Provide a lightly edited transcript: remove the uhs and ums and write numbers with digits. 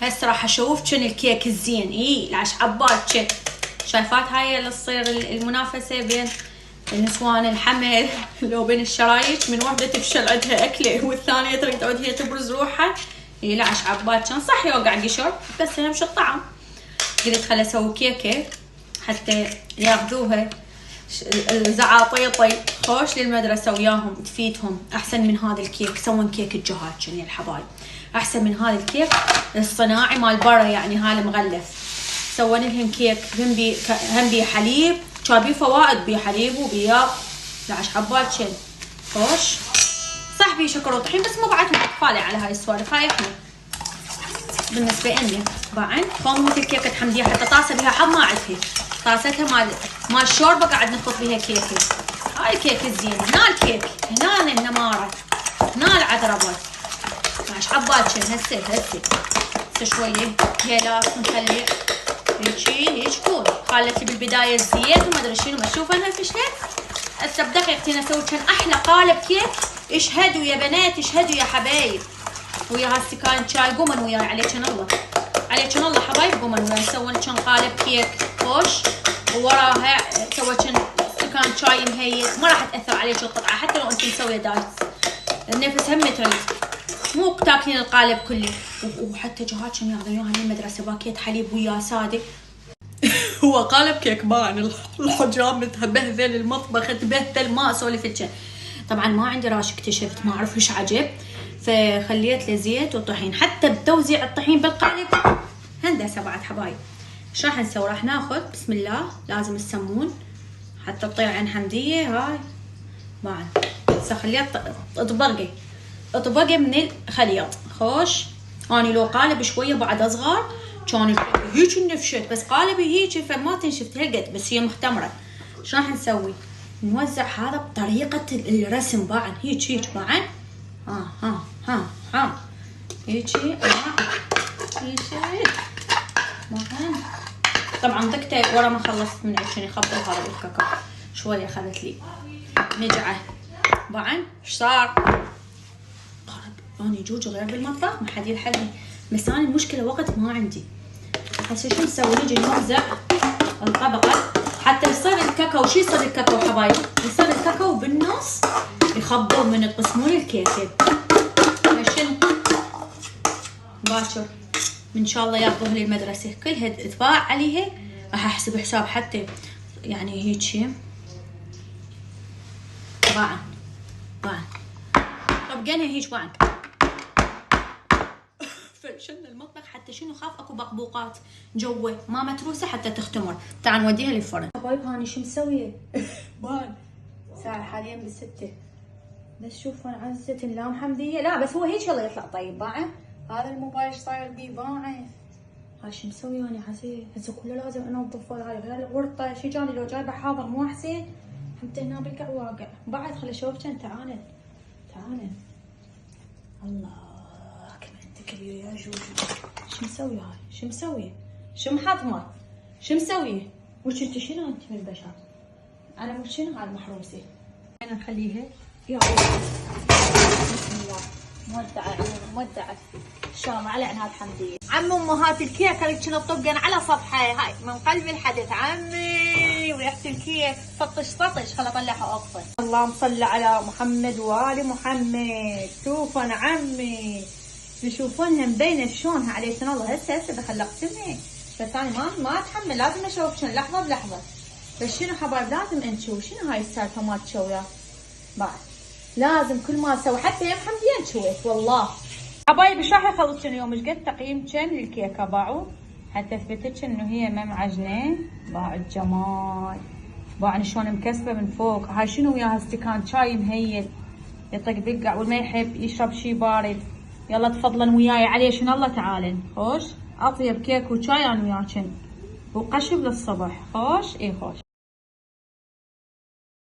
هسه راح اشوفكن الكيك الزين. العش عبالكن. شايفات هاي اللي تصير المنافسه بين النسوان الحمل لو بين الشرايك، من وحده تفشل عندها اكله والثانيه تريد تعود هي تبرز روحها. العش عبالكن صح يوقع قشر بس اهم شي الطعم. قلت خل اسوي كيكه حتى ياخذوها الزعاطيطي خوش للمدرسه وياهم تفيدهم. احسن من هذا الكيك سوون كيك الجهاتشن يا الحبايب، احسن من هذا الكيك الصناعي مال برا يعني هذا المغلف. سوون لهم كيك هم بيه حليب، كان بيه فوائد بيه حليب وبيه العش عبالكن خوش. صح بيه شكر وطحين بس مو بعد اطفالي على هاي السوالف، هاي احنا بالنسبه لي بعد فموت الكيكه حمديه حتى طاسه بها حظ ما عندها طاستها مال الشوربه قاعد نحط بها كيكه. هاي الكيك الزين، هنا الكيك، هنا النماره، هنا العذربه. عش عبالكن هسه شويه هيلات نخلي هيك كون. خالتي بالبدايه الزيت وما ادري شنو ما اشوف انها فشلت. هسه بدقيقتين اسوي كان احلى قالب كيك. اشهدوا يا بنات، اشهدوا يا حبايب. ويا هالسكان شاي قمن وياي عليكن الله، عليكن الله حبايب قمن وياي. سوينا كان قالب كيك خوش ووراها سويت كان سكان شاي مهيل. ما راح تاثر عليك القطعه حتى لو انت مسويه دايت، النفس هم تريد مو تاكلين القالب كله. وحتى جهاتكم ياخذون اياها للمدرسه باكيت حليب ويا ساده. هو قالب كيك باين الحجام تبهذل، المطبخ تبهذل، ما اسولف لكن. طبعا ما عندي راش اكتشفت ما اعرف ايش عجب فخليت له زيت وطحين. حتى بتوزيع الطحين بالقالب هندسه بعد حبايب. ايش راح نسوي؟ راح ناخذ بسم الله لازم السمون حتى تطير عين حمديه هاي بعد. هسه خليها اطبقي من الخليط خوش. اني لو قالب شويه بعد اصغر كان هيك نفشت، بس قالبي هيك فما تنشفت هالقد بس هي مختمره. ايش راح نسوي؟ نوزع هذا بطريقه الرسم بعد هيك بعد. ها هيك بعد. طبعا ضقته ورا ما خلصت من عشان يخبط هذا بالكاكاو شويه اخذت لي نجعه بعد. ايش صار؟ اني جوج غير بالمطبخ ما حد يلحقني، بس انا المشكله وقت ما عندي. هسه شو نسوي؟ نجي نوزع الطبقه حتى يصير الكاكاو. شو يصير الكاكاو حبايب؟ يصير الكاكاو بالنص يخبون من يقسمون الكيكه. عشان باكر ان شاء الله ياخذوها للمدرسه كلها تباع عليها. راح احسب حساب حتى يعني هيك شيء بعد طبقنا هيك بعد. فشلنا المطبخ حتى شنو خاف اكو بقبوقات جوا ما متروسه حتى تختمر. تعال نوديها للفرن. حبايب هاني شو مسويه؟ بان الساعه حاليا بالستة بس شوفوا عزت اللام حمديه. لا بس هو هيك الله يطلع طيب باعه. هذا الموبايل صاير بيه باعه. هاي شو مسوي هاني عزيز؟ هسه كله لازم انظفه. هاي غير الورطه شي جاني لو جايبه حاضر مو حسين حتى هنا بالقع واقع بعد. خلي اشوفكن. تعالي الله كبير يا جوجو. شو مسوي هاي؟ شو مسوي؟ شو محطمه؟ شو مسوي؟ وش انت شنو انت من البشر؟ انا مو شنو هاي المحروسه؟ انا نخليها يا بسم الله. مودعه شلون على عناد حمديه. عم امهات الكيكه اللي كنا طبقن على صفحه هاي من قلب الحدث. عمي وريحه الكيك ططش خل اطلعها اقفل. اللهم صل على محمد وال محمد. شوفوا عمي يشوفونها مبينه شلونها عليكن الله. هسه دخل اقسمها بس انا ما اتحمل لازم اشوف لحظه بلحظه. بس شنو حبايب لازم نشوف شنو هاي السالفه ما تشويها بعد. لازم كل ما اسوي حتى يوم حمديه نشوف والله حبايب. ايش راح يخلص اليوم؟ ايش قد تقييمكم للكيكه باعوا حتى اثبتت انه هي ما معجنه. باع الجمال باع شلون مكسبه من فوق. هاي شنو وياها استكان شاي مهيل يطق بالقع والما يحب يشرب شي بارد. يلا تفضلن وياي عليشن الله. تعالن خوش اطيب كيك وشاي انا وياكن وقشب للصبح خوش. خوش